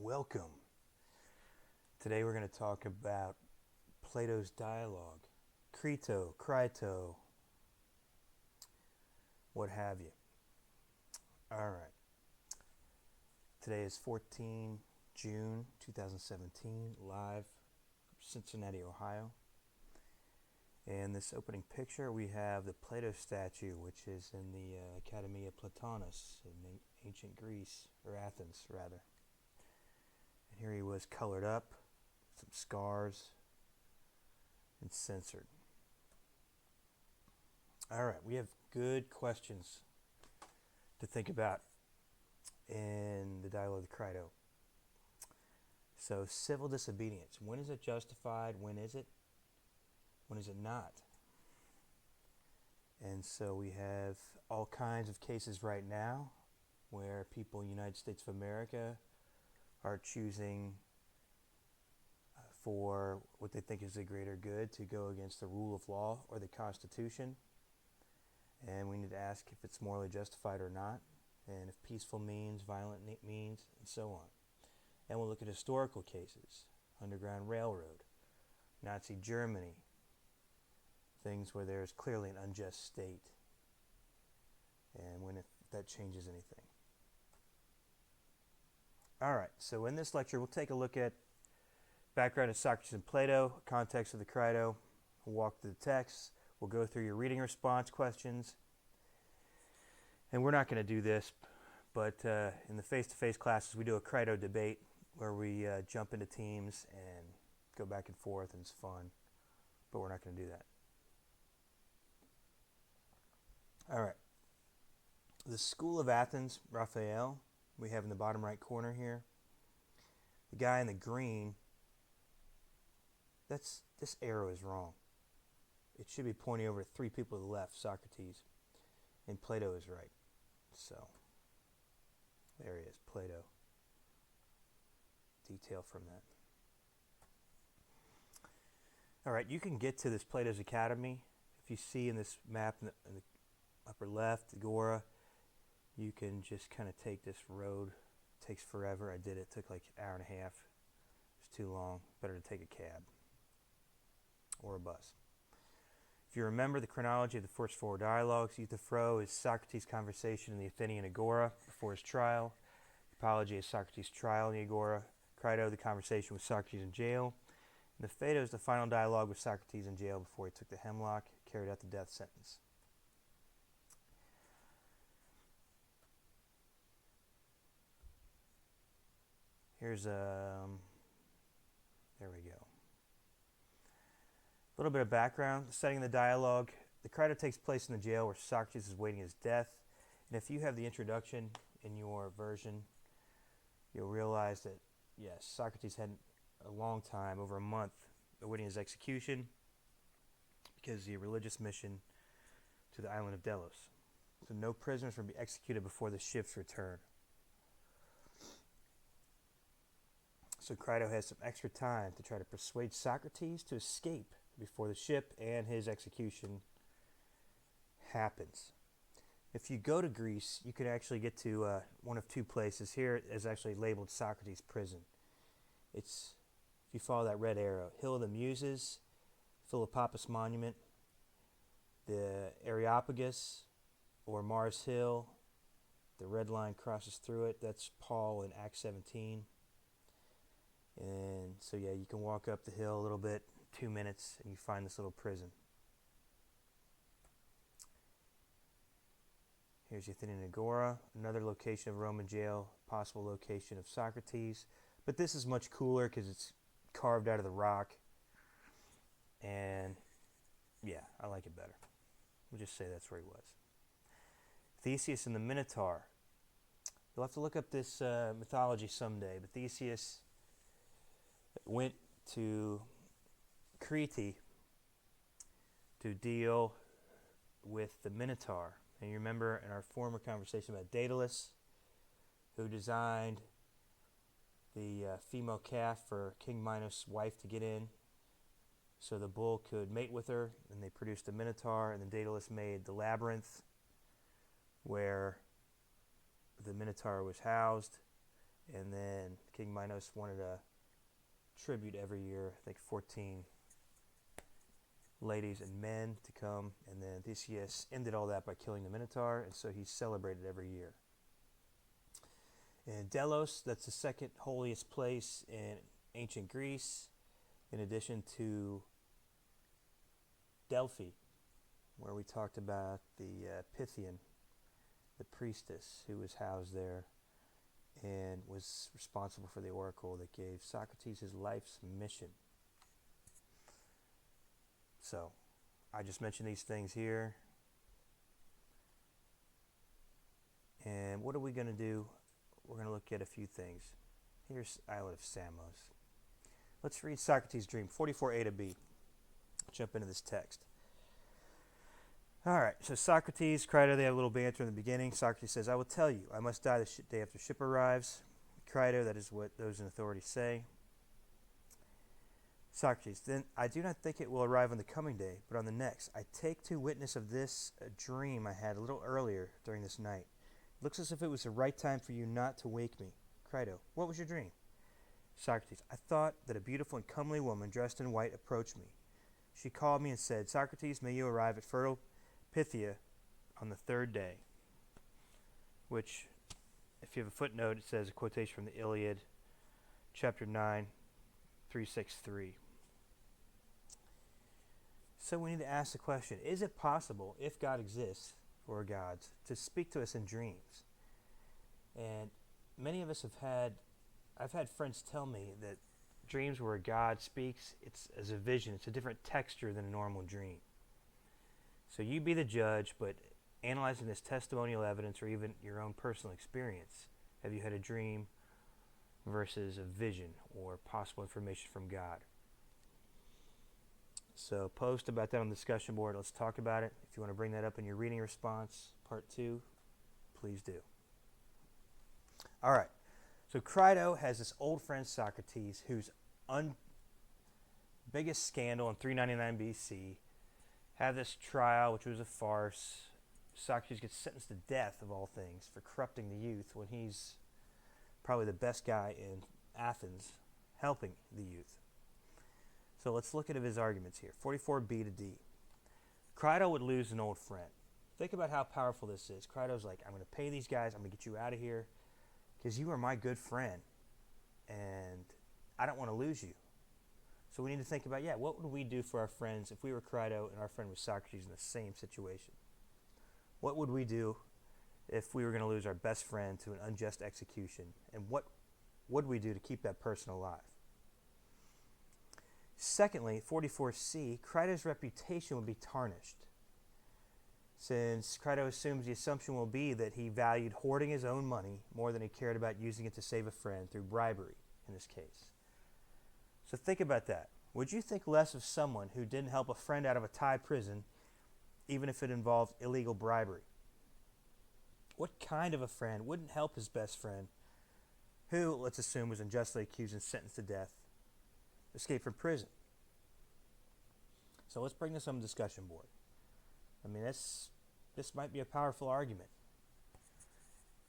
Welcome. Today we're going to talk about Plato's dialogue, CRITO, what have you. All right. Today is 14 June 2017, live from Cincinnati, Ohio. And this opening picture, we have the Plato statue, which is in the Academy of Platonis in ancient Greece, or Athens, rather. And here he was colored up, some scars, and censored. All right, we have good questions to think about in the dialogue of CRITO. So, civil disobedience. When is it justified? When is it? When is it not? And so we have all kinds of cases right now where people in the United States of America are choosing for what they think is the greater good to go against the rule of law or the Constitution. And we need to ask if it's morally justified or not, and if peaceful means, violent means, and so on. And we'll look at historical cases, Underground Railroad, Nazi Germany, things where there's clearly an unjust state, and when if that changes anything. All right, so in this lecture, we'll take a look at background of Socrates and Plato, context of the CRITO. We'll walk through the text. We'll go through your reading response questions. And we're not going to do this, but in the face-to-face classes, we do a CRITO debate where we jump into teams and go back and forth, and it's fun. But we're not going to do that. All right. The School of Athens, Raphael, we have in the bottom right corner here. The guy in the green, this arrow is wrong. It should be pointing over 3 people to the left, Socrates, and Plato is right. So, there he is, Plato. Detail from that. All right, you can get to this Plato's Academy. If you see in this map in the upper left, Agora, you can just kind of take this road. It takes forever. I did it. It took like an hour and a half. It's too long. Better to take a cab or a bus. If you remember the chronology of the first 4 dialogues, Euthyphro is Socrates' conversation in the Athenian Agora before his trial. Apology is Socrates' trial in the Agora. CRITO, the conversation with Socrates in jail. And the Phaedo is the final dialogue with Socrates in jail before he took the hemlock, carried out the death sentence. Here's there we go. A little bit of background, setting the dialogue. The CRITO takes place in the jail where Socrates is waiting his death. And if you have the introduction in your version, you'll realize that, yes, Socrates had a long time, over a month, awaiting his execution because of the religious mission to the island of Delos. So no prisoners will be executed before the ship's return. So CRITO has some extra time to try to persuade Socrates to escape before the ship and his execution happens. If you go to Greece, you can actually get to one of 2 places. Here is actually labeled Socrates Prison. It's, if you follow that red arrow, Hill of the Muses, Philopopus Monument, the Areopagus, or Mars Hill. The red line crosses through it. That's Paul in Acts 17. And so, yeah, you can walk up the hill a little bit, 2 minutes, and you find this little prison. Here's the Athenian Agora, another location of Roman jail, possible location of Socrates. But this is much cooler because it's carved out of the rock. And, yeah, I like it better. We'll just say that's where he was. Theseus and the Minotaur. You'll have to look up this mythology someday, but Theseus went to Crete to deal with the Minotaur. And you remember in our former conversation about Daedalus, who designed the female calf for King Minos' wife to get in so the bull could mate with her, and they produced a Minotaur, and then Daedalus made the labyrinth where the Minotaur was housed, And then King Minos wanted a tribute every year, I think 14 ladies and men to come, and then Theseus ended all that by killing the Minotaur, and so he's celebrated every year. In Delos, that's the second holiest place in ancient Greece, in addition to Delphi, where we talked about the Pythian, the priestess who was housed there and was responsible for the oracle that gave Socrates his life's mission. So, I just mentioned these things here. And what are we going to do? We're going to look at a few things. Here's Island of Samos. Let's read Socrates' Dream, 44a to b. Jump into this text. All right, so Socrates, Crito, they have a little banter in the beginning. Socrates says, I will tell you, I must die the day after ship arrives. Crito, that is what those in authority say. Socrates, then I do not think it will arrive on the coming day, but on the next. I take to witness of this a dream I had a little earlier during this night. It looks as if it was the right time for you not to wake me. Crito, what was your dream? Socrates, I thought that a beautiful and comely woman dressed in white approached me. She called me and said, Socrates, may you arrive at fertile Pythia on the third day. Which, if you have a footnote, it says a quotation from the Iliad, chapter 9, 363. So we need to ask the question, is it possible, if God exists, or gods, to speak to us in dreams? And many of us I've had friends tell me that dreams where God speaks, it's as a vision, it's a different texture than a normal dream. So you be the judge, but analyzing this testimonial evidence or even your own personal experience, have you had a dream versus a vision or possible information from God? So post about that on the discussion board. Let's talk about it. If you want to bring that up in your reading response, part 2, please do. All right. So Crito has this old friend Socrates whose biggest scandal in 399 BC had this trial, which was a farce. Socrates gets sentenced to death, of all things, for corrupting the youth when he's probably the best guy in Athens helping the youth. So let's look at his arguments here. 44b to d. Crito would lose an old friend. Think about how powerful this is. Crito's like, I'm going to pay these guys, I'm going to get you out of here, because you are my good friend, and I don't want to lose you. So we need to think about, what would we do for our friends if we were Crito and our friend was Socrates in the same situation? What would we do if we were going to lose our best friend to an unjust execution? And what would we do to keep that person alive? Secondly, 44c, Crito's reputation would be tarnished, since Crito assumes the assumption will be that he valued hoarding his own money more than he cared about using it to save a friend through bribery in this case. So think about that. Would you think less of someone who didn't help a friend out of a Thai prison, even if it involved illegal bribery? What kind of a friend wouldn't help his best friend, who, let's assume, was unjustly accused and sentenced to death, escape from prison? So let's bring this on the discussion board. I mean, this might be a powerful argument.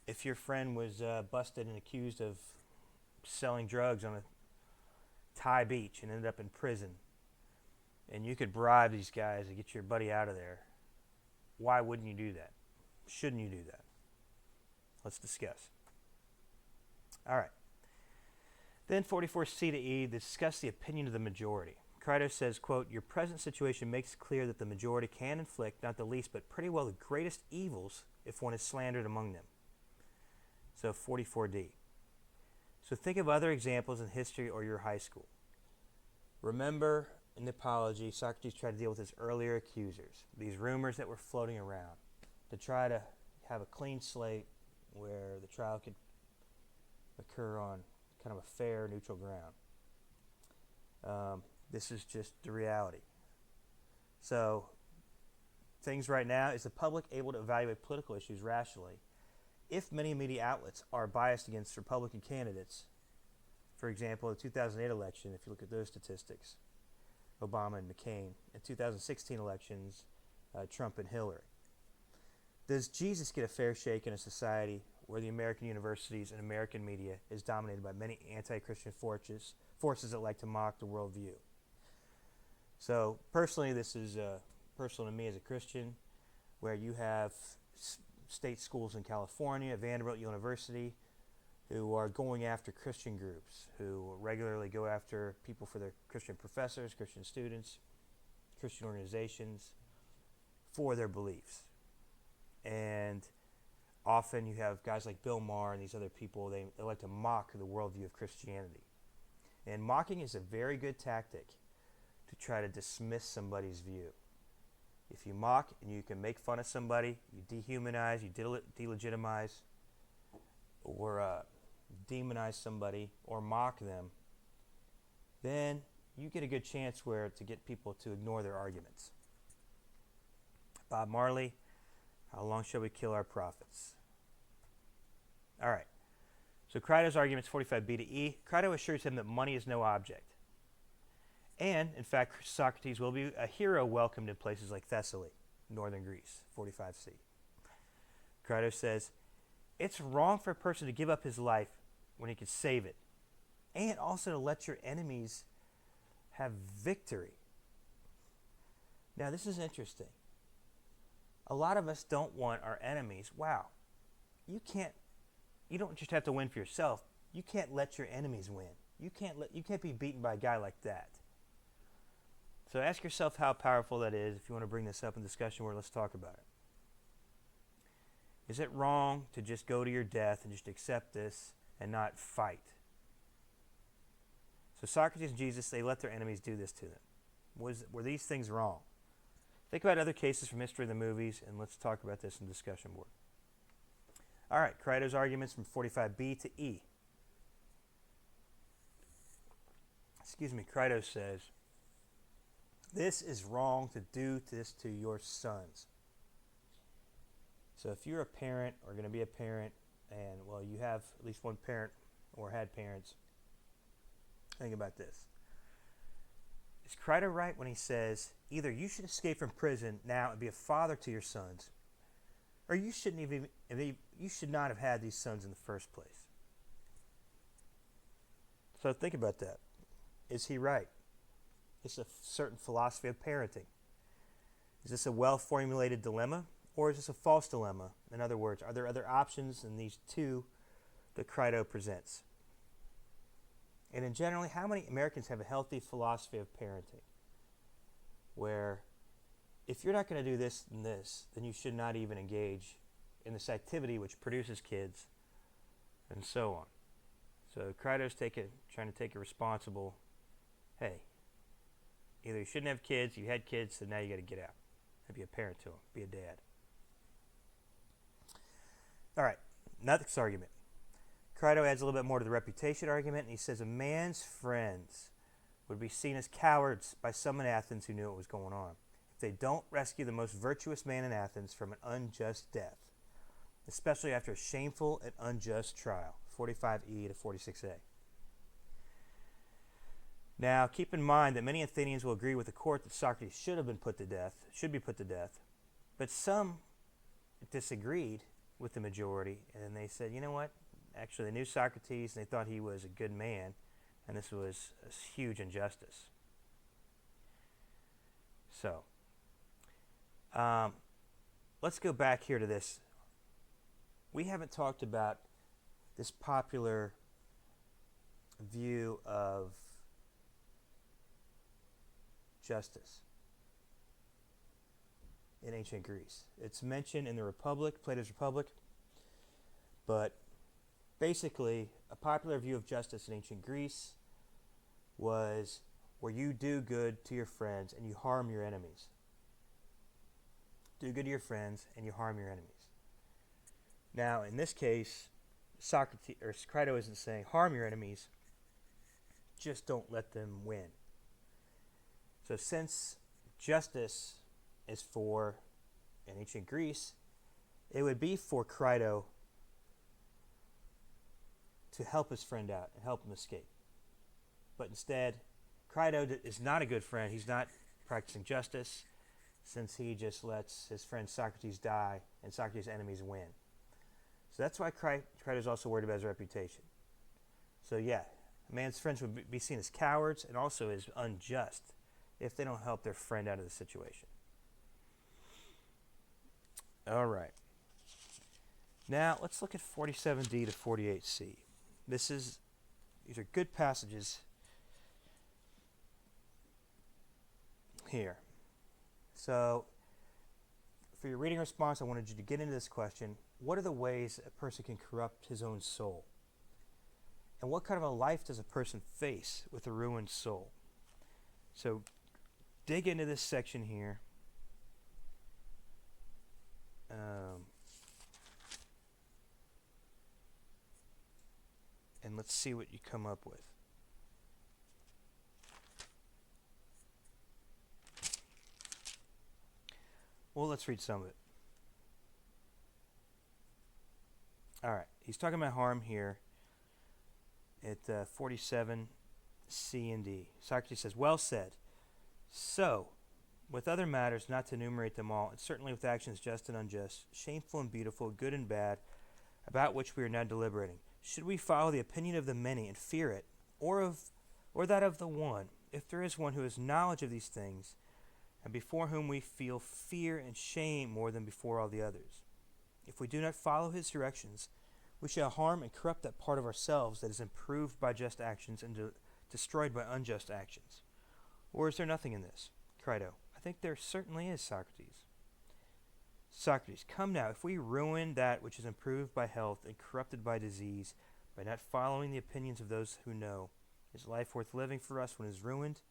If your friend was busted and accused of selling drugs on a Thai beach and ended up in prison, and you could bribe these guys to get your buddy out of there, why wouldn't you do that? Shouldn't you do that? Let's discuss. All right. Then 44c to e, discuss the opinion of the majority. Crito says, quote, your present situation makes it clear that the majority can inflict not the least but pretty well the greatest evils if one is slandered among them. So 44d. So think of other examples in history or your high school. Remember in the Apology, Socrates tried to deal with his earlier accusers, these rumors that were floating around, to try to have a clean slate where the trial could occur on kind of a fair, neutral ground. This is just the reality. So, things right now, is the public able to evaluate political issues rationally? If many media outlets are biased against Republican candidates, for example, the 2008 election, if you look at those statistics, Obama and McCain, and 2016 elections, Trump and Hillary. Does Jesus get a fair shake in a society where the American universities and American media is dominated by many anti-Christian forces that like to mock the worldview. So personally, this is personal to me as a Christian, where you have state schools in California, Vanderbilt University, who are going after Christian groups, who regularly go after people for their Christian professors, Christian students, Christian organizations, for their beliefs. And often you have guys like Bill Maher and these other people, they like to mock the worldview of Christianity. And mocking is a very good tactic to try to dismiss somebody's view. If you mock and you can make fun of somebody, you dehumanize, you delegitimize, or demonize somebody, or mock them, then you get a good chance to get people to ignore their arguments. Bob Marley, how long shall we kill our prophets? All right. So Crito's arguments 45b to E. Crito assures him that money is no object. And, in fact, Socrates will be a hero welcomed in places like Thessaly, northern Greece, 45c. Crito says, it's wrong for a person to give up his life when he could save it, and also to let your enemies have victory. Now, this is interesting. A lot of us don't want our enemies. Wow, you don't just have to win for yourself. You can't let your enemies win. You can't be beaten by a guy like that. So ask yourself how powerful that is. If you want to bring this up in discussion board, let's talk about it. Is it wrong to just go to your death and just accept this and not fight? So Socrates and Jesus, they let their enemies do this to them. Were these things wrong? Think about other cases from history of the movies, and let's talk about this in discussion board. All right, Crito's arguments from 45b to E. Crito says, this is wrong to do this to your sons. So if you're a parent or going to be a parent, and, well, you have at least one parent or had parents, think about this. Is Crito right when he says, either you should escape from prison now and be a father to your sons, or you should not have had these sons in the first place? So think about that. Is he right? Is this a certain philosophy of parenting? Is this a well-formulated dilemma, or is this a false dilemma? In other words, are there other options than these two that Crito presents? And in general, how many Americans have a healthy philosophy of parenting, where if you're not going to do this and this, then you should not even engage in this activity which produces kids, and so on. So Crito's trying to take a responsible, hey, either you shouldn't have kids, you had kids, so now you got to get out and be a parent to them, be a dad. All right, next argument. Crito adds a little bit more to the reputation argument, and he says a man's friends would be seen as cowards by some in Athens who knew what was going on if they don't rescue the most virtuous man in Athens from an unjust death, especially after a shameful and unjust trial, 45e to 46a. Now, keep in mind that many Athenians will agree with the court that Socrates should be put to death, but some disagreed with the majority, and they said, you know what? Actually, they knew Socrates, and they thought he was a good man, and this was a huge injustice. So, let's go back here to this. We haven't talked about this popular view of justice in ancient Greece. It's mentioned in the Republic, Plato's Republic, but basically a popular view of justice in ancient Greece was where you do good to your friends and you harm your enemies. Do good to your friends and you harm your enemies. Now, in this case, Crito isn't saying harm your enemies, just don't let them win. So since justice is for, in ancient Greece, it would be for Crito to help his friend out and help him escape. But instead, Crito is not a good friend. He's not practicing justice, since he just lets his friend Socrates die and Socrates' enemies win. So that's why Kratos also worried about his reputation. So yeah, a man's friends would be seen as cowards and also as unjust if they don't help their friend out of the situation. All right. Now let's look at 47D to 48C. These are good passages here. So for your reading response, I wanted you to get into this question. What are the ways a person can corrupt his own soul? And what kind of a life does a person face with a ruined soul? So dig into this section here. And let's see what you come up with. Well, let's read some of it. All right, he's talking about harm here at 47 C and D. Socrates says, well said. So, with other matters, not to enumerate them all, and certainly with actions just and unjust, shameful and beautiful, good and bad, about which we are now deliberating, should we follow the opinion of the many and fear it, or that of the one, if there is one who has knowledge of these things, and before whom we feel fear and shame more than before all the others? If we do not follow his directions, we shall harm and corrupt that part of ourselves that is improved by just actions and destroyed by unjust actions. Or is there nothing in this? Crito, I think there certainly is, Socrates. Socrates, come now, if we ruin that which is improved by health and corrupted by disease, by not following the opinions of those who know, is life worth living for us when it is ruined?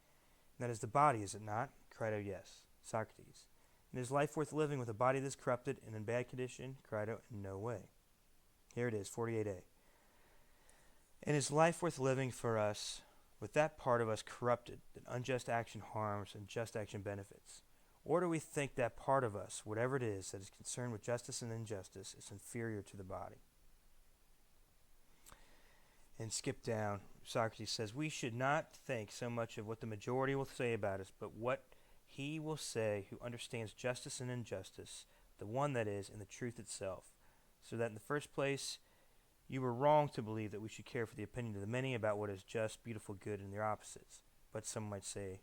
And that is the body, is it not? Crito, yes. Socrates, and is life worth living with a body that is corrupted and in bad condition? Crito, in no way. Here it is, 48a. And is life worth living for us with that part of us corrupted that unjust action harms and just action benefits? Or do we think that part of us, whatever it is, that is concerned with justice and injustice, is inferior to the body? And skip down, Socrates says, we should not think so much of what the majority will say about us, but what he will say who understands justice and injustice, the one that is, and the truth itself. So that in the first place, you were wrong to believe that we should care for the opinion of the many about what is just, beautiful, good, and their opposites. But some might say,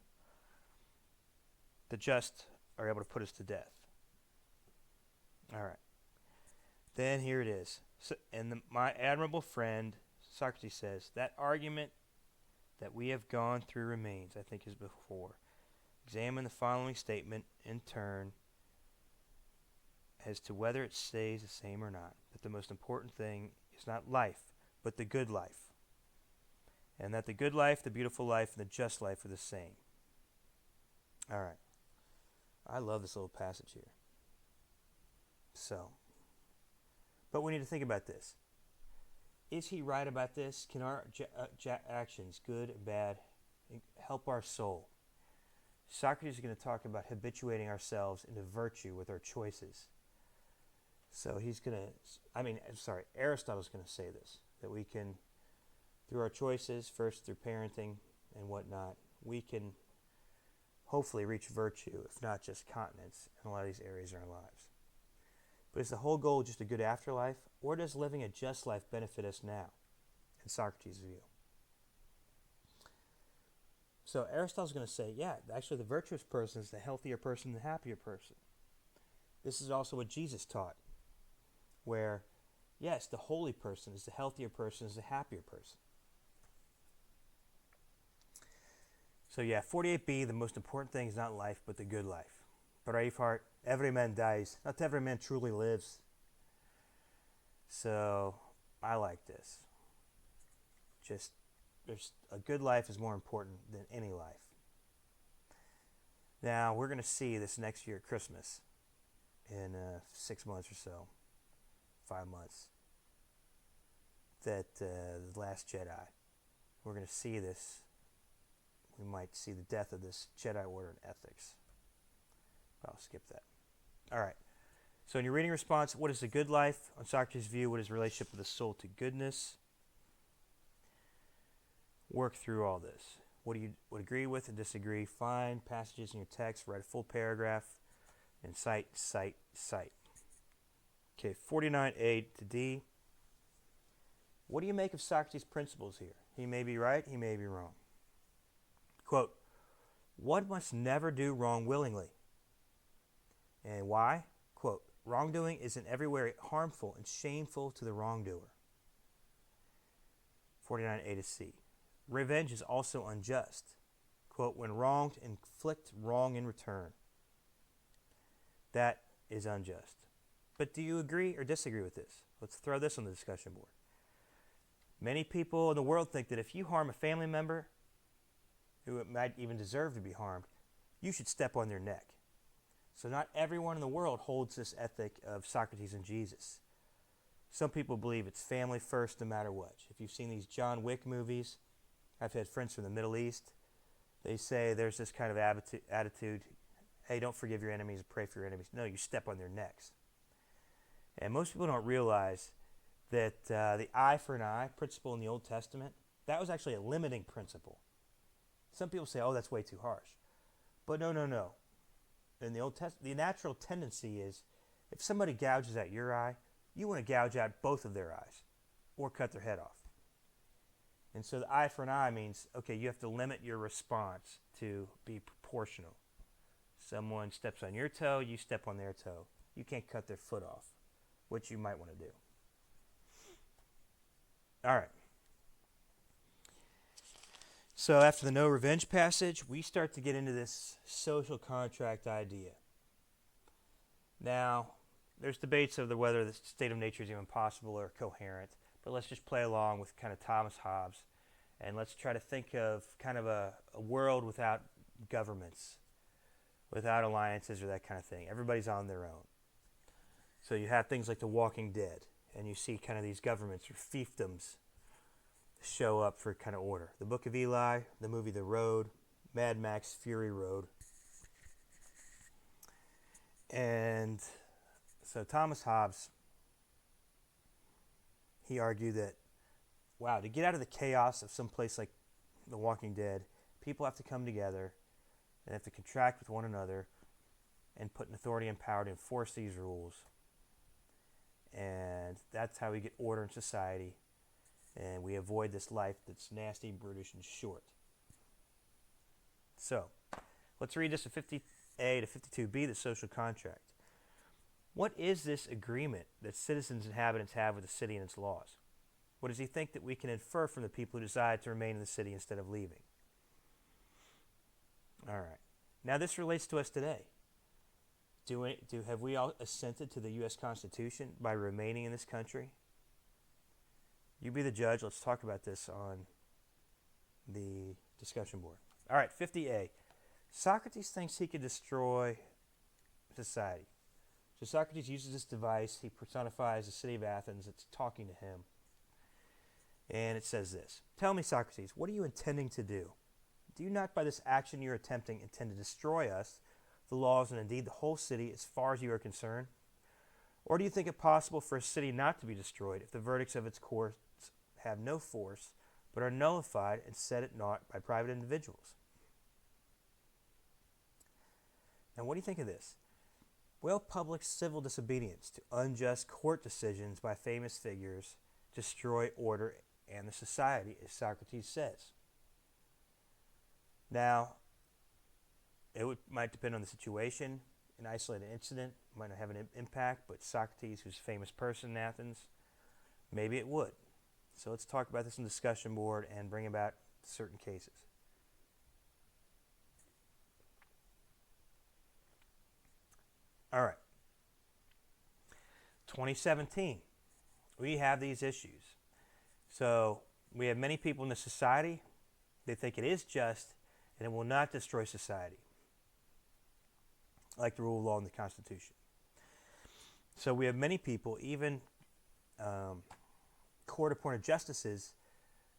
the just are able to put us to death. All right. Then here it is. So, and my admirable friend, Socrates says, that argument that we have gone through remains, I think, as before. Examine the following statement in turn as to whether it stays the same or not. That the most important thing is not life, but the good life. And that the good life, the beautiful life, and the just life are the same. All right. I love this little passage here. So, but we need to think about this. Is he right about this? Can our actions, good and bad, help our soul? Socrates is going to talk about habituating ourselves into virtue with our choices. So he's going to, Aristotle's going to say this, that we can, through our choices, first through parenting and whatnot, we can hopefully reach virtue, if not just continence, in a lot of these areas in our lives. But is the whole goal just a good afterlife, or does living a just life benefit us now, in Socrates' view? So Aristotle's going to say, yeah, actually the virtuous person is the healthier person, the happier person. This is also what Jesus taught, where, yes, the holy person is the healthier person, is the happier person. So yeah, 48b, the most important thing is not life, but the good life. Braveheart, every man dies, not every man truly lives. So I like this. There's a good life is more important than any life. Now, we're going to see this next year at Christmas in 6 months or so, 5 months, that The Last Jedi, we're going to see this. We might see the death of this Jedi Order and ethics. I'll skip that. All right. So in your reading response, what is the good life? On Socrates' view, what is the relationship of the soul to goodness? Work through all this. What do you would agree with and disagree? Find passages in your text, write a full paragraph, and cite. Okay, 49A to D. What do you make of Socrates' principles here? He may be right, he may be wrong. Quote, one must never do wrong willingly. And why? Quote, wrongdoing is in every way harmful and shameful to the wrongdoer. 49a to c. Revenge is also unjust. Quote, when wronged, inflict wrong in return. That is unjust. But do you agree or disagree with this? Let's throw this on the discussion board. Many people in the world think that if you harm a family member who might even deserve to be harmed, you should step on their neck. So not everyone in the world holds this ethic of Socrates and Jesus. Some people believe it's family first no matter what. If you've seen these John Wick movies, I've had friends from the Middle East, they say there's this kind of attitude, hey, don't forgive your enemies, pray for your enemies. No, you step on their necks. And most people don't realize that the eye for an eye principle in the Old Testament, that was actually a limiting principle. Some people say, oh, that's way too harsh. But no. In the Old Testament, the natural tendency is if somebody gouges out your eye, you want to gouge out both of their eyes or cut their head off. And so the eye for an eye means, okay, you have to limit your response to be proportional. Someone steps on your toe, you step on their toe. You can't cut their foot off, which you might want to do. All right. So after the no revenge passage, we start to get into this social contract idea. Now, there's debates over whether the state of nature is even possible or coherent, but let's just play along with kind of Thomas Hobbes, and let's try to think of kind of a world without governments, without alliances or that kind of thing. Everybody's on their own. So you have things like The Walking Dead, and you see kind of these governments or fiefdoms show up for kind of order. The Book of Eli, the movie The Road, Mad Max Fury Road. And so Thomas Hobbes, he argued that, wow, to get out of the chaos of some place like The Walking Dead, people have to come together and have to contract with one another and put an authority and power to enforce these rules. And that's how we get order in society. And we avoid this life that's nasty, brutish, and short. So, let's read this at 50a to 52b, the social contract. What is this agreement that citizens and inhabitants have with the city and its laws? What does he think that we can infer from the people who decide to remain in the city instead of leaving? All right. Now this relates to us today. Have we all assented to the U.S. Constitution by remaining in this country? You be the judge. Let's talk about this on the discussion board. All right, 50a. Socrates thinks he could destroy society. So Socrates uses this device. He personifies the city of Athens. It's talking to him. And it says this. Tell me, Socrates, what are you intending to do? Do you not by this action you're attempting intend to destroy us, the laws, and indeed the whole city as far as you are concerned? Or do you think it possible for a city not to be destroyed if the verdicts of its courts have no force, but are nullified and set at naught by private individuals? Now what do you think of this? Will public civil disobedience to unjust court decisions by famous figures destroy order and the society, as Socrates says? Now, might depend on the situation. An isolated incident might not have an impact, but Socrates, who's a famous person in Athens, maybe it would. So let's talk about this in the discussion board and bring about certain cases. All right. 2017, we have these issues. So we have many people in the society, they think it is just and it will not destroy society, like the rule of law in the Constitution. So we have many people, even court-appointed justices,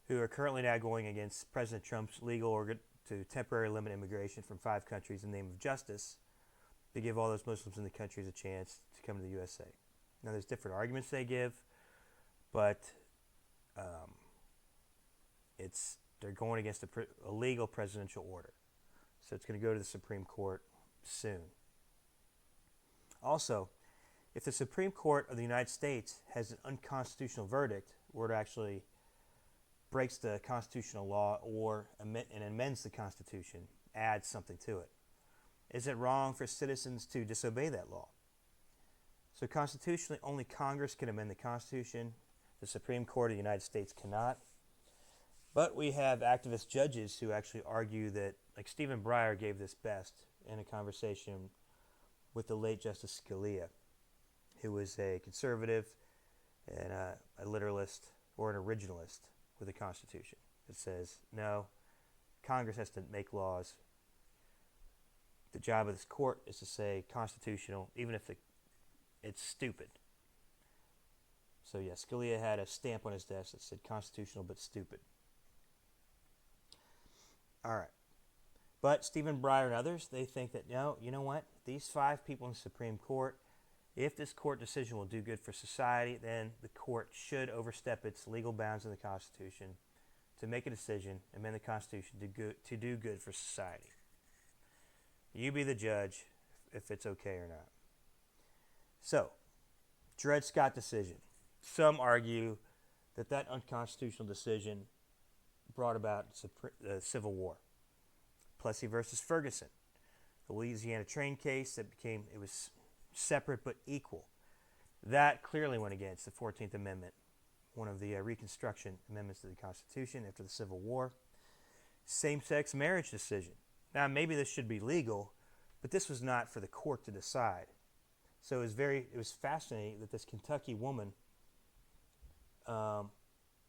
who are currently now going against President Trump's legal order to temporarily limit immigration from 5 countries in the name of justice to give all those Muslims in the countries a chance to come to the USA. Now, there's different arguments they give, but they're going against a legal presidential order. So it's going to go to the Supreme Court soon. Also, if the Supreme Court of the United States has an unconstitutional verdict, where it actually breaks the constitutional law or and amends the Constitution, adds something to it? Is it wrong for citizens to disobey that law? So constitutionally, only Congress can amend the Constitution. The Supreme Court of the United States cannot. But we have activist judges who actually argue that, like Stephen Breyer gave this best in a conversation with the late Justice Scalia, who was a conservative and a literalist or an originalist with the Constitution. It says, no, Congress has to make laws. The job of this court is to say constitutional, even if it's stupid. So yeah, Scalia had a stamp on his desk that said constitutional but stupid. All right. But Stephen Breyer and others, they think that, no, you know what? These 5 people in the Supreme Court, if this court decision will do good for society, then the court should overstep its legal bounds in the Constitution to make a decision, amend the Constitution to do good for society. You be the judge if it's okay or not. So, Dred Scott decision. Some argue that that unconstitutional decision brought about the Civil War. Plessy versus Ferguson, the Louisiana train case it was separate but equal. That clearly went against the 14th Amendment, one of the Reconstruction amendments to the Constitution after the Civil War. Same-sex marriage decision. Now, maybe this should be legal, but this was not for the court to decide. So it was fascinating that this Kentucky woman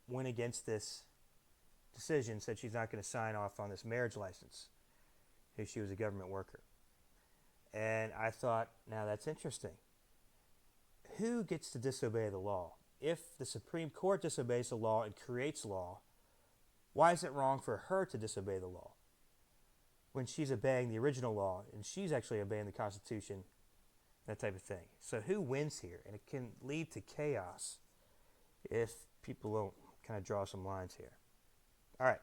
went against this decision, said she's not going to sign off on this marriage license if she was a government worker. And I thought, now that's interesting. Who gets to disobey the law? If the Supreme Court disobeys the law and creates law, why is it wrong for her to disobey the law when she's obeying the original law and she's actually obeying the Constitution, that type of thing? So who wins here? And it can lead to chaos if people don't kind of draw some lines here. All right,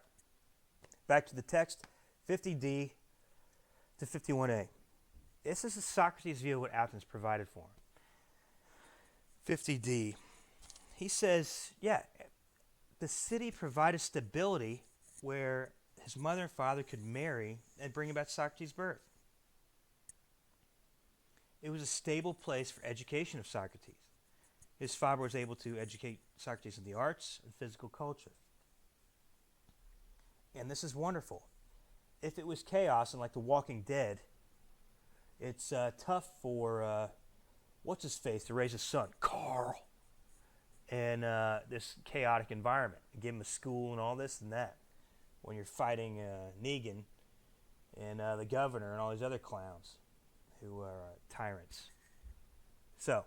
back to the text, 50D to 51A. This is Socrates' view of what Athens provided for him. 50D, he says, yeah, the city provided stability where his mother and father could marry and bring about Socrates' birth. It was a stable place for education of Socrates. His father was able to educate Socrates in the arts and physical culture. And this is wonderful. If it was chaos and like The Walking Dead, it's tough for, what's-his-face to raise a son, Carl, in this chaotic environment. Give him a school and all this and that. When you're fighting Negan and the governor and all these other clowns who are tyrants. So,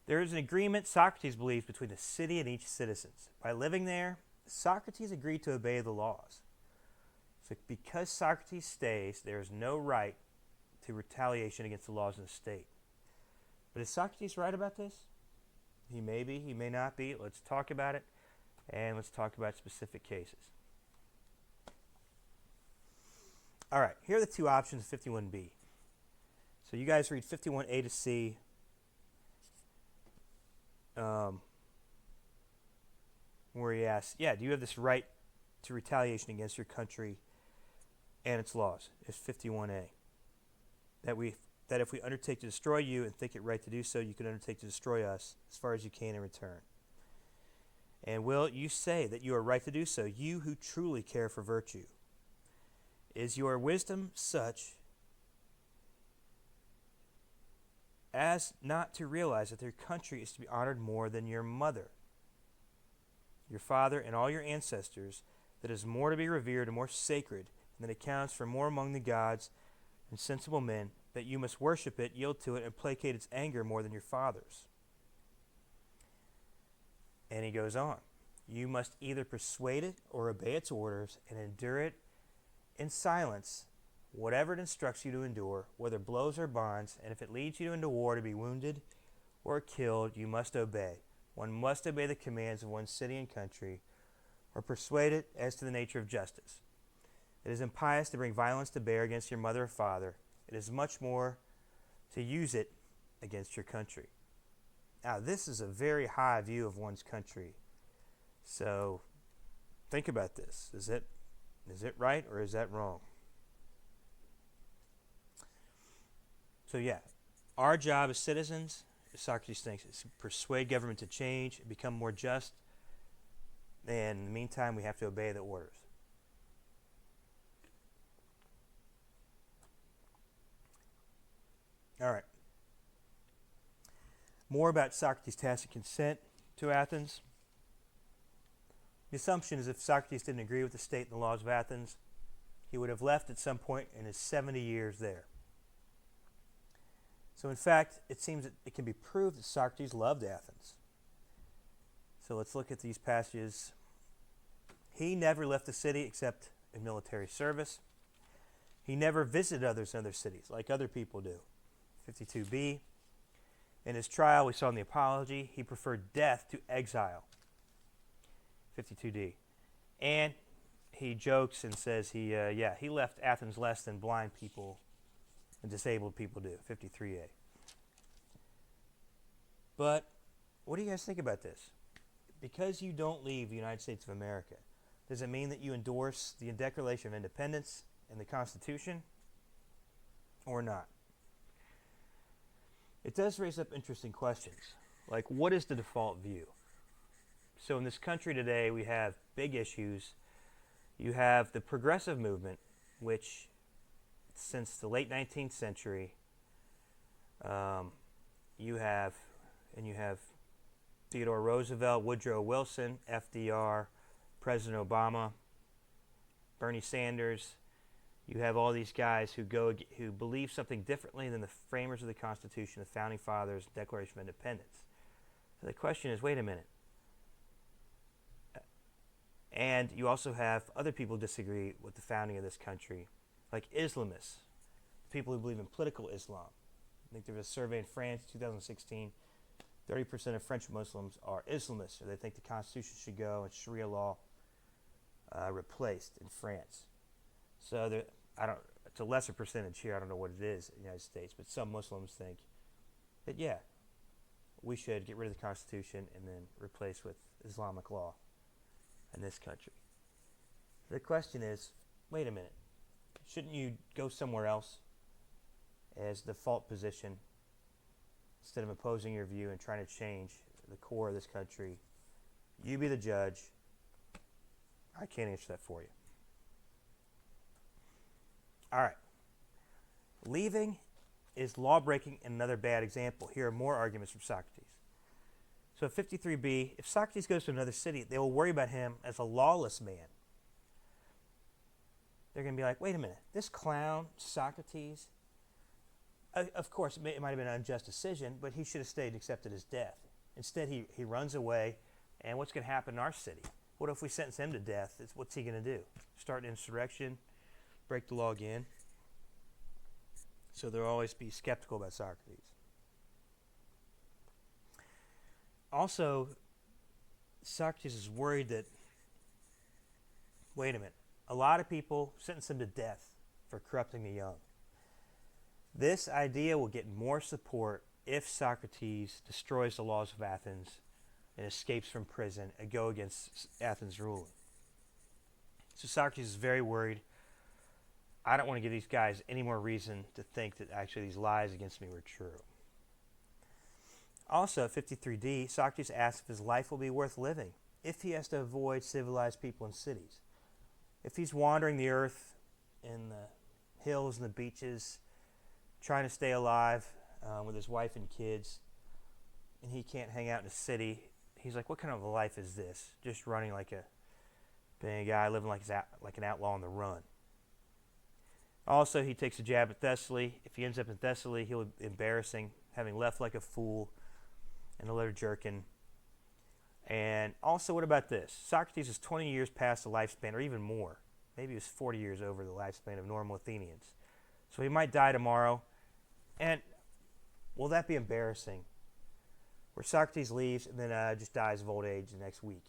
there is an agreement, Socrates believes, between the city and each citizen. By living there, Socrates agreed to obey the laws. So because Socrates stays, there is no right to retaliation against the laws of the state. But is Socrates right about this? He may be, he may not be. Let's talk about it, and let's talk about specific cases. All right, here are the two options of 51B. So you guys read 51A to C. Where he asks, do you have this right to retaliation against your country and its laws? It's 51A. That if we undertake to destroy you and think it right to do so, you can undertake to destroy us as far as you can in return. And will you say that you are right to do so, you who truly care for virtue? Is your wisdom such as not to realize that their country is to be honored more than your mother, your father, and all your ancestors, that is more to be revered and more sacred, and that it counts for more among the gods and sensible men, that you must worship it, yield to it, and placate its anger more than your fathers? And he goes on. You must either persuade it or obey its orders and endure it in silence, whatever it instructs you to endure, whether blows or bonds, and if it leads you into war to be wounded or killed, you must obey. One must obey the commands of one's city and country, or persuade it as to the nature of justice. It is impious to bring violence to bear against your mother or father. It is much more to use it against your country. Now, this is a very high view of one's country. So think about this. Is it right or is that wrong? So yeah, our job as citizens, Socrates thinks, is to persuade government to change and become more just. And in the meantime, we have to obey the orders. All right. More about Socrates' tacit consent to Athens. The assumption is if Socrates didn't agree with the state and the laws of Athens, he would have left at some point in his 70 years there. So in fact, it seems that it can be proved that Socrates loved Athens. So let's look at these passages. He never left the city except in military service. He never visited others in other cities like other people do. 52b. In his trial, we saw in the Apology, he preferred death to exile. 52d. And he jokes and says he left Athens less than blind people and disabled people do. 53a. But what do you guys think about this? Because you don't leave the United States of America, does it mean that you endorse the Declaration of Independence and the Constitution or not? It does raise up interesting questions, like what is the default view? So in this country today, we have big issues. You have the progressive movement, which since the late 19th century, you have Theodore Roosevelt, Woodrow Wilson, FDR, President Obama, Bernie Sanders. You have all these guys who believe something differently than the framers of the Constitution, the Founding Fathers, Declaration of Independence. So the question is, wait a minute. And you also have other people who disagree with the founding of this country, like Islamists, people who believe in political Islam. I think there was a survey in France in 2016, 30% of French Muslims are Islamists, or they think the Constitution should go and Sharia law replaced in France. So it's a lesser percentage here. I don't know what it is in the United States, but some Muslims think that, yeah, we should get rid of the Constitution and then replace with Islamic law in this country. The question is, wait a minute, shouldn't you go somewhere else as default position instead of opposing your view and trying to change the core of this country? You be the judge. I can't answer that for you. All right. Leaving is law-breaking and another bad example. Here are more arguments from Socrates. So 53b, if Socrates goes to another city, they will worry about him as a lawless man. They're going to be like, wait a minute, this clown, Socrates, of course, it might have been an unjust decision, but he should have stayed and accepted his death. Instead, he runs away, and what's going to happen in our city? What if we sentence him to death? What's he going to do? Start an insurrection? Break the law again? So they'll always be skeptical about Socrates. Also, Socrates is worried that, wait a minute, a lot of people sentence him to death for corrupting the young. This idea will get more support if Socrates destroys the laws of Athens and escapes from prison and go against Athens' ruling. So Socrates is very worried. I don't want to give these guys any more reason to think that actually these lies against me were true. Also, 53d, Socrates asks if his life will be worth living if he has to avoid civilized people in cities. If he's wandering the earth in the hills and the beaches, trying to stay alive with his wife and kids, and he can't hang out in a city, he's like, what kind of a life is this? Just running being a guy living like an outlaw on the run. Also, he takes a jab at Thessaly. If he ends up in Thessaly, he'll be embarrassing, having left like a fool and a letter jerkin. And also, what about this? Socrates is 20 years past the lifespan, or even more. Maybe he was 40 years over the lifespan of normal Athenians. So he might die tomorrow. And will that be embarrassing? Where Socrates leaves and then just dies of old age the next week.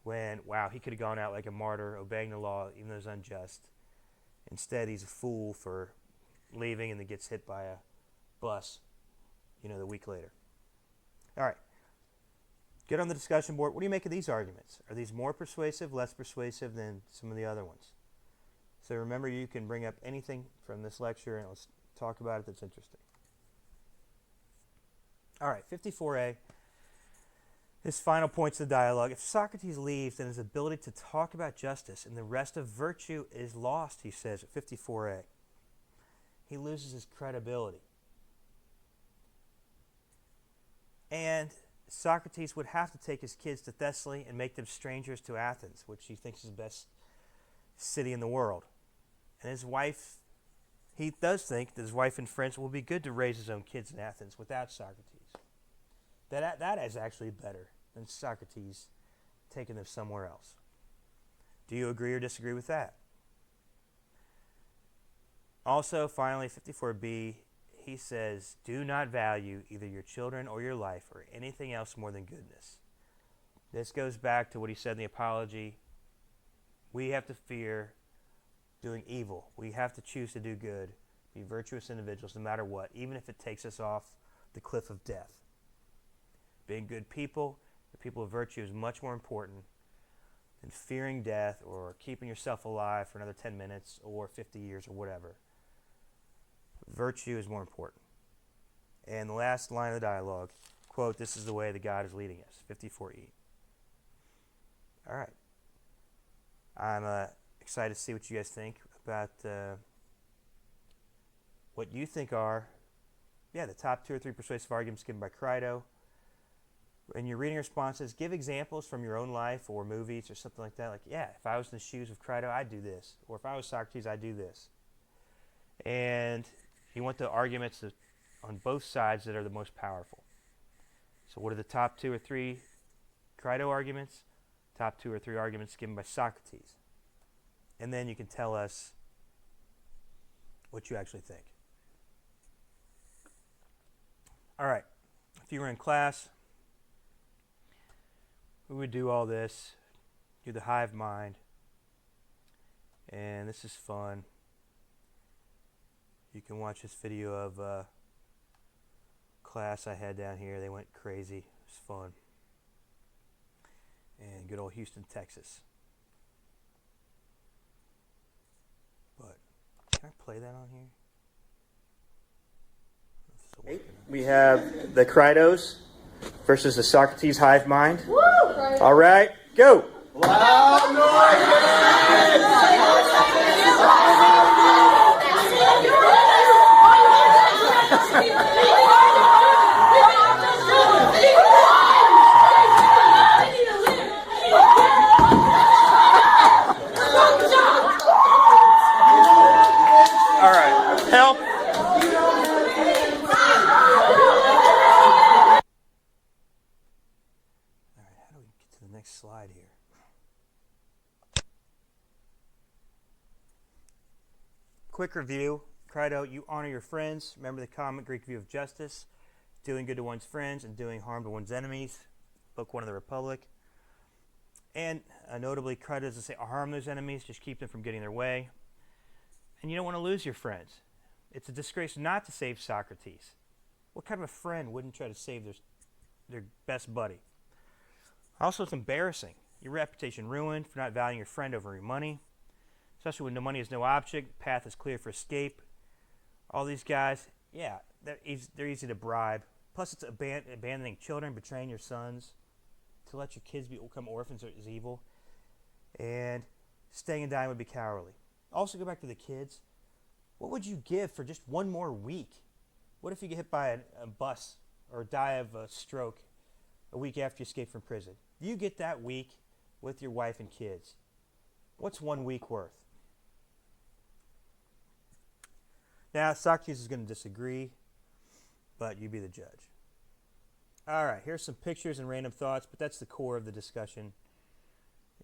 When, wow, he could have gone out like a martyr, obeying the law, even though it was unjust. Instead, he's a fool for leaving and then gets hit by a bus, the week later. All right. Get on the discussion board. What do you make of these arguments? Are these more persuasive, less persuasive than some of the other ones? So remember, you can bring up anything from this lecture and let's talk about it that's interesting. All right, 54a. His final points of the dialogue. If Socrates leaves, then his ability to talk about justice and the rest of virtue is lost, he says at 54a. He loses his credibility. And Socrates would have to take his kids to Thessaly and make them strangers to Athens, which he thinks is the best city in the world. And his wife, he does think that his wife and friends will be good to raise his own kids in Athens without Socrates. That is actually better than Socrates taking them somewhere else. Do you agree or disagree with that? Also, finally, 54b, he says, do not value either your children or your life or anything else more than goodness. This goes back to what he said in the Apology. We have to fear doing evil. We have to choose to do good, be virtuous individuals no matter what, even if it takes us off the cliff of death. Being good people, the people of virtue, is much more important than fearing death or keeping yourself alive for another 10 minutes or 50 years or whatever. Virtue is more important. And the last line of the dialogue, quote, this is the way that God is leading us, 54e. All right. I'm excited to see what you guys think about what you think are, the top 2 or 3 persuasive arguments given by Crito. In your reading responses, give examples from your own life or movies or something like that. Like, if I was in the shoes of Crito, I'd do this. Or if I was Socrates, I'd do this. And you want the arguments on both sides that are the most powerful. So what are the top 2 or 3 Crito arguments? Top 2 or 3 arguments given by Socrates. And then you can tell us what you actually think. All right. If you were in class, we would do all this, do the Hive Mind, and this is fun. You can watch this video of class I had down here. They went crazy. It was fun. And good old Houston, Texas. But can I play that on here? We have the Kratos versus the Socrates Hive Mind. Woo! All right, go. Loud All right, help. Slide here. Quick review. Crito, you honor your friends. Remember the common Greek view of justice, doing good to one's friends and doing harm to one's enemies. Book 1 of the Republic. And notably, Crito doesn't say harm those enemies, just keep them from getting their way. And you don't want to lose your friends. It's a disgrace not to save Socrates. What kind of a friend wouldn't try to save their best buddy? Also, it's embarrassing. Your reputation ruined for not valuing your friend over your money, especially when the money is no object, path is clear for escape. All these guys, they're easy to bribe. Plus, it's abandoning children, betraying your sons. To let your kids become orphans is evil. And staying and dying would be cowardly. Also, go back to the kids. What would you give for just one more week? What if you get hit by a bus or die of a stroke a week after you escape from prison? You get that week with your wife and kids. What's 1 week worth? Now, Socrates is going to disagree, but you be the judge. All right, here's some pictures and random thoughts, but that's the core of the discussion.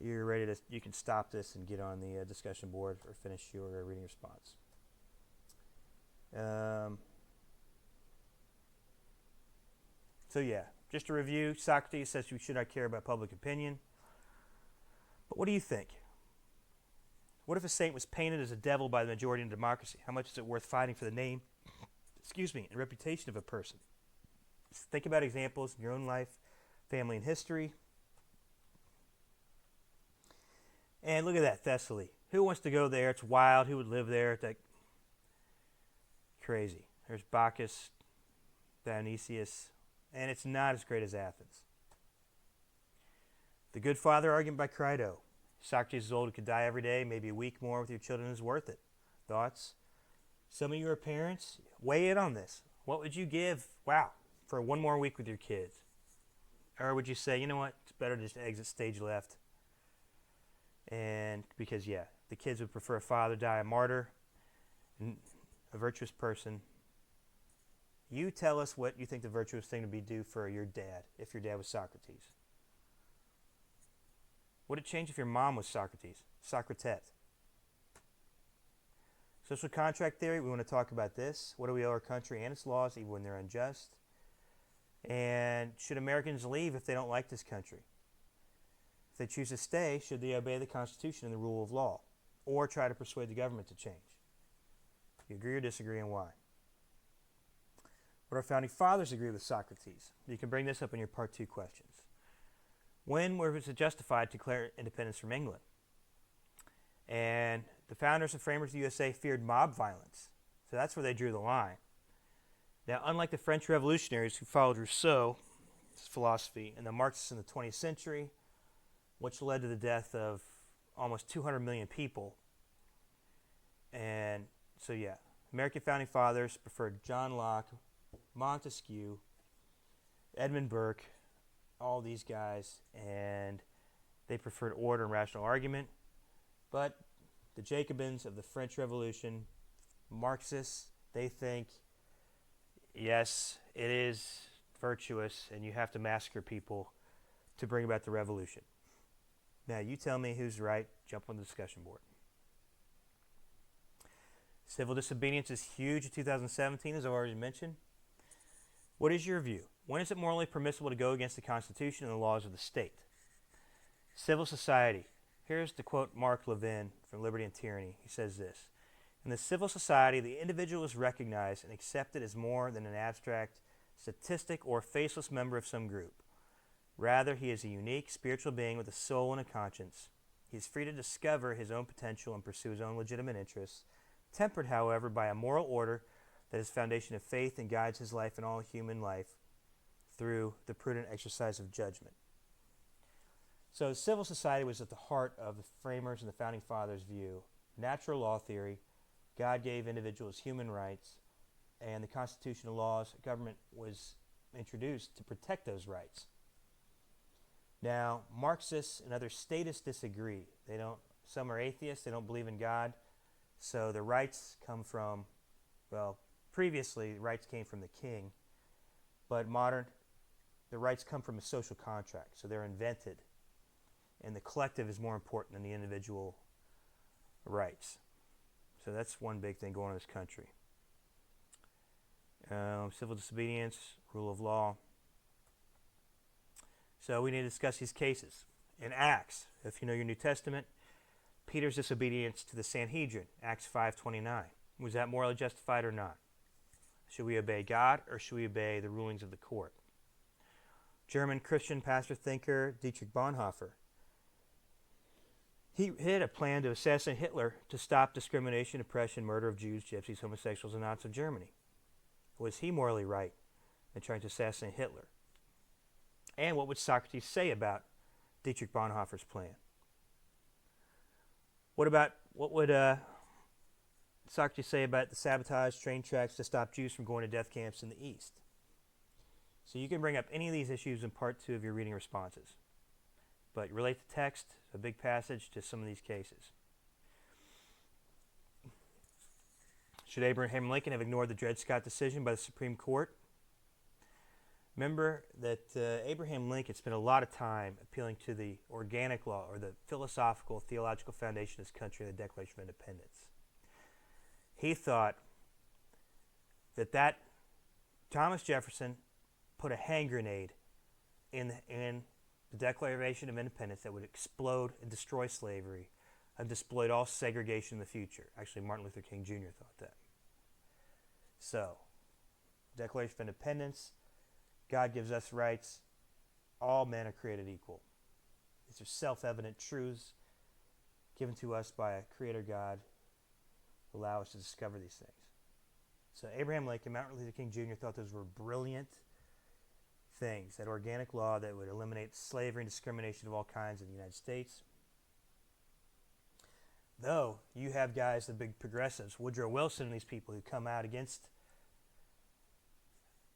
You're ready to, you can stop this and get on the discussion board or finish your reading response. Just to review, Socrates says we should not care about public opinion. But what do you think? What if a saint was painted as a devil by the majority in democracy? How much is it worth fighting for the name, and reputation of a person? Just think about examples in your own life, family, and history. And look at that, Thessaly. Who wants to go there? It's wild. Who would live there? It's like crazy. There's Bacchus, Dionysius, and it's not as great as Athens. The good father argument by Crito. Socrates is old and could die every day. Maybe a week more with your children is worth it. Thoughts? Some of you are parents. Weigh in on this. What would you give, for one more week with your kids? Or would you say, you know what, it's better to just exit stage left? And because, the kids would prefer a father die a martyr, a virtuous person. You tell us what you think the virtuous thing to do for your dad, if your dad was Socrates. Would it change if your mom was Socrates? Socrates. Social contract theory, we want to talk about this. What do we owe our country and its laws, even when they're unjust? And should Americans leave if they don't like this country? If they choose to stay, should they obey the Constitution and the rule of law? Or try to persuade the government to change? Do you agree or disagree, and why? Would our founding fathers agree with Socrates? You can bring this up in your part 2 questions. When was it justified to declare independence from England? And the founders and framers of the USA feared mob violence. So that's where they drew the line. Now, unlike the French revolutionaries who followed Rousseau's philosophy and the Marxists in the 20th century, which led to the death of almost 200 million people. And so, American founding fathers preferred John Locke, Montesquieu, Edmund Burke, all these guys, and they preferred order and rational argument. But the Jacobins of the French Revolution, Marxists, they think, yes, it is virtuous, and you have to massacre people to bring about the revolution. Now, you tell me who's right. Jump on the discussion board. Civil disobedience is huge in 2017, as I've already mentioned. What is your view? When is it morally permissible to go against the Constitution and the laws of the state? Civil society. Here's to quote Mark Levin from Liberty and Tyranny. He says this: in the civil society, the individual is recognized and accepted as more than an abstract statistic or faceless member of some group. Rather, he is a unique spiritual being with a soul and a conscience. He is free to discover his own potential and pursue his own legitimate interests, tempered, however, by a moral order that is foundation of faith and guides his life and all human life through the prudent exercise of judgment. So civil society was at the heart of the framers and the founding fathers' view. Natural law theory, God gave individuals human rights, and the constitutional laws, government was introduced to protect those rights. Now, Marxists and other statists disagree. Some are atheists, they don't believe in God, so the rights come from, previously the rights came from the king, but the rights come from a social contract, so they're invented. And the collective is more important than the individual rights. So that's one big thing going on in this country. Civil disobedience, rule of law. So we need to discuss these cases. In Acts, if you know your New Testament, Peter's disobedience to the Sanhedrin, Acts 5:29. Was that morally justified or not? Should we obey God or should we obey the rulings of the court? German Christian pastor thinker Dietrich Bonhoeffer. He had a plan to assassinate Hitler to stop discrimination, oppression, murder of Jews, gypsies, homosexuals, and Nazis of Germany. Was he morally right in trying to assassinate Hitler? And what would Socrates say about Dietrich Bonhoeffer's plan? What would Socrates say about the sabotage train tracks to stop Jews from going to death camps in the East? So you can bring up any of these issues in part 2 of your reading responses. But relate the text, a big passage, to some of these cases. Should Abraham Lincoln have ignored the Dred Scott decision by the Supreme Court? Remember that Abraham Lincoln spent a lot of time appealing to the organic law or the philosophical, theological foundation of this country, the Declaration of Independence. He thought that Thomas Jefferson put a hand grenade in the Declaration of Independence that would explode and destroy slavery and exploit all segregation in the future. Actually, Martin Luther King Jr. thought that. So, Declaration of Independence, God gives us rights. All men are created equal. These are self-evident truths given to us by a creator God who allow us to discover these things. So Abraham Lincoln, Martin Luther King Jr. thought those were brilliant things, that organic law that would eliminate slavery and discrimination of all kinds in the United States. Though you have guys, the big progressives, Woodrow Wilson and these people who come out against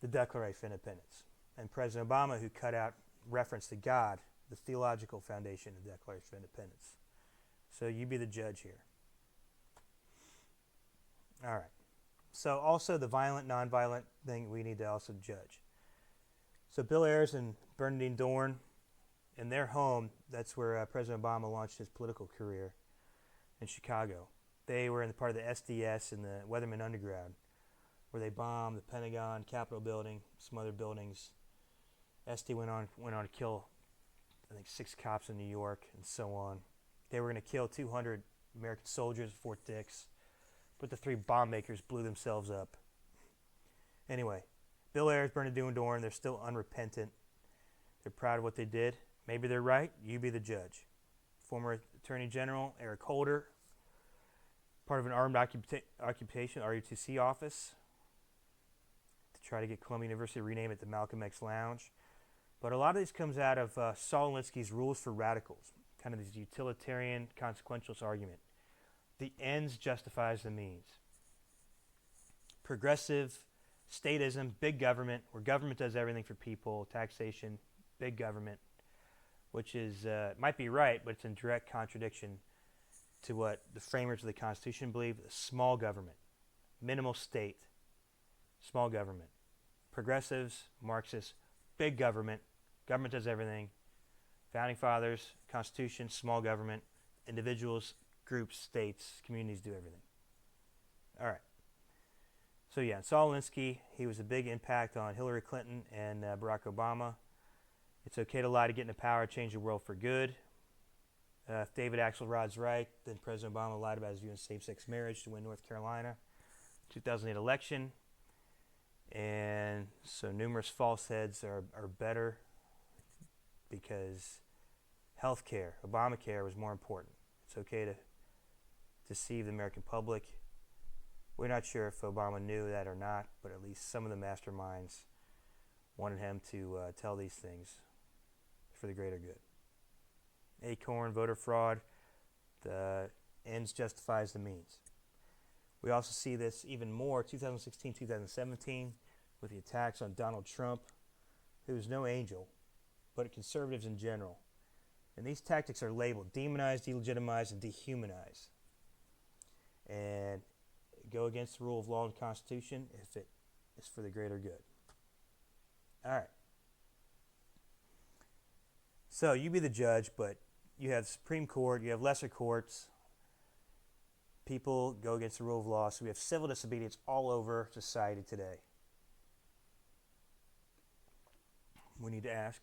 the Declaration of Independence, and President Obama who cut out reference to God, the theological foundation of the Declaration of Independence. So you be the judge here. All right. So also the violent, nonviolent thing we need to also judge. So Bill Ayers and Bernardine Dorn, in their home, that's where President Obama launched his political career in Chicago. They were in the part of the SDS and the Weatherman Underground, where they bombed the Pentagon, Capitol building, some other buildings. SD went on to kill, I think, 6 cops in New York and so on. They were going to kill 200 American soldiers at Fort Dix, but the 3 bomb makers blew themselves up. Anyway, Bill Ayers, Bernardine Dorn, they're still unrepentant. They're proud of what they did. Maybe they're right. You be the judge. Former Attorney General Eric Holder, part of an armed occupation, ROTC office, to try to get Columbia University to rename it the Malcolm X Lounge. But a lot of this comes out of Saul Alinsky's Rules for Radicals, kind of this utilitarian consequentialist argument. The ends justifies the means. Progressive statism, big government, where government does everything for people, taxation, big government, which is might be right, but it's in direct contradiction to what the framers of the Constitution believe: small government, minimal state, small government. Progressives, Marxists, big government, government does everything. Founding Fathers, Constitution, small government, individuals, groups, states, communities do everything. All right. So yeah, Saul Alinsky, he was a big impact on Hillary Clinton and Barack Obama. It's okay to lie to get into power, change the world for good. If David Axelrod's right, then President Obama lied about his view on same-sex marriage to win North Carolina 2008 election. And so numerous false heads are better because health care, Obamacare, was more important. It's okay to deceive the American public. We're not sure if Obama knew that or not, but at least some of the masterminds wanted him to tell these things for the greater good. Acorn, voter fraud, the ends justifies the means. We also see this even more 2016, 2017 with the attacks on Donald Trump, who's no angel, but conservatives in general. And these tactics are labeled demonize, delegitimize, and dehumanize. And go against the rule of law and Constitution if it is for the greater good. All right. So you be the judge, but you have Supreme Court, you have lesser courts. People go against the rule of law, so we have civil disobedience all over society today. We need to ask,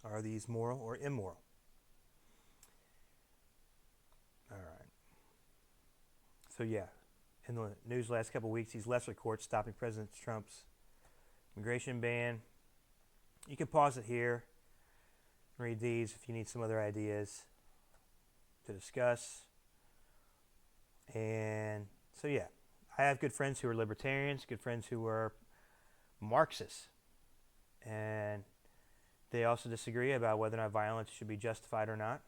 are these moral or immoral? All right. So yeah, in the news last couple of weeks, these lesser courts stopping President Trump's immigration ban. You can pause it here, read these if you need some other ideas to discuss. And so yeah, I have good friends who are libertarians, good friends who are Marxists, and they also disagree about whether or not violence should be justified or not.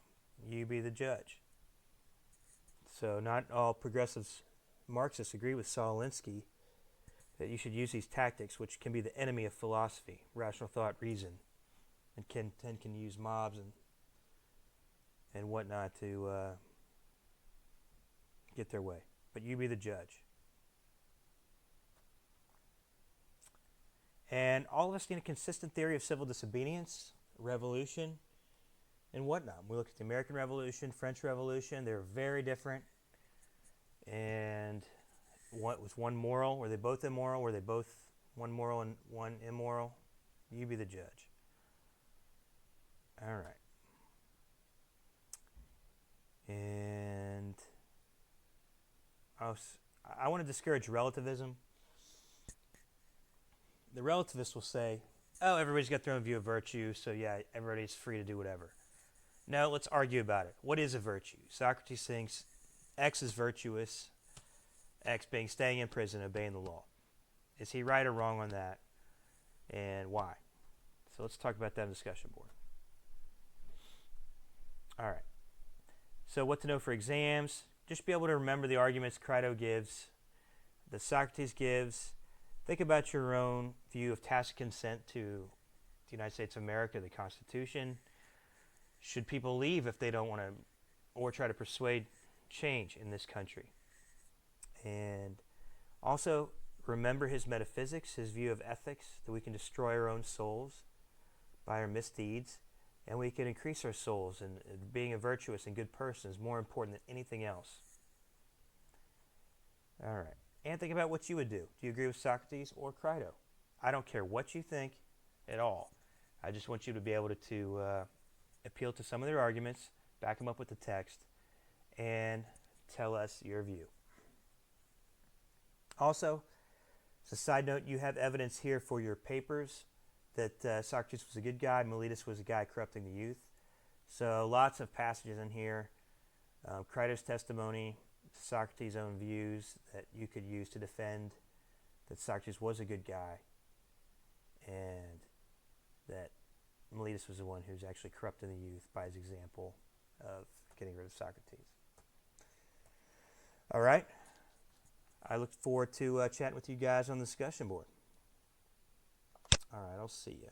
You be the judge. So not all progressives Marxists agree with Saul Alinsky that you should use these tactics, which can be the enemy of philosophy, rational thought, reason, and can use mobs and whatnot to get their way. But you be the judge. And all of us need a consistent theory of civil disobedience, revolution, and whatnot. We look at the American Revolution, French Revolution. They're very different. And was one moral? Were they both immoral? Were they both one moral and one immoral? You be the judge. All right. And I want to discourage relativism. The relativists will say, oh, everybody's got their own view of virtue, so yeah, everybody's free to do whatever. No, let's argue about it. What is a virtue? Socrates thinks X is virtuous, X being staying in prison, obeying the law. Is he right or wrong on that, and why? So let's talk about that on the discussion board. All right. So what to know for exams? Just be able to remember the arguments Crito gives, that Socrates gives. Think about your own view of tacit consent to the United States of America, the Constitution. Should people leave if they don't want to, or try to persuade change in this country? And also, remember his metaphysics, his view of ethics, that we can destroy our own souls by our misdeeds, and we can increase our souls, and being a virtuous and good person is more important than anything else. All right. And think about what you would do. Do you agree with Socrates or Crito? I don't care what you think at all. I just want you to be able to appeal to some of their arguments, back them up with the text, and tell us your view. Also, as a side note, you have evidence here for your papers that Socrates was a good guy, Miletus was a guy corrupting the youth. So lots of passages in here. Crito's testimony, Socrates' own views that you could use to defend that Socrates was a good guy and that Miletus was the one who's actually corrupting the youth by his example of getting rid of Socrates. All right. I look forward to chatting with you guys on the discussion board. All right, I'll see you.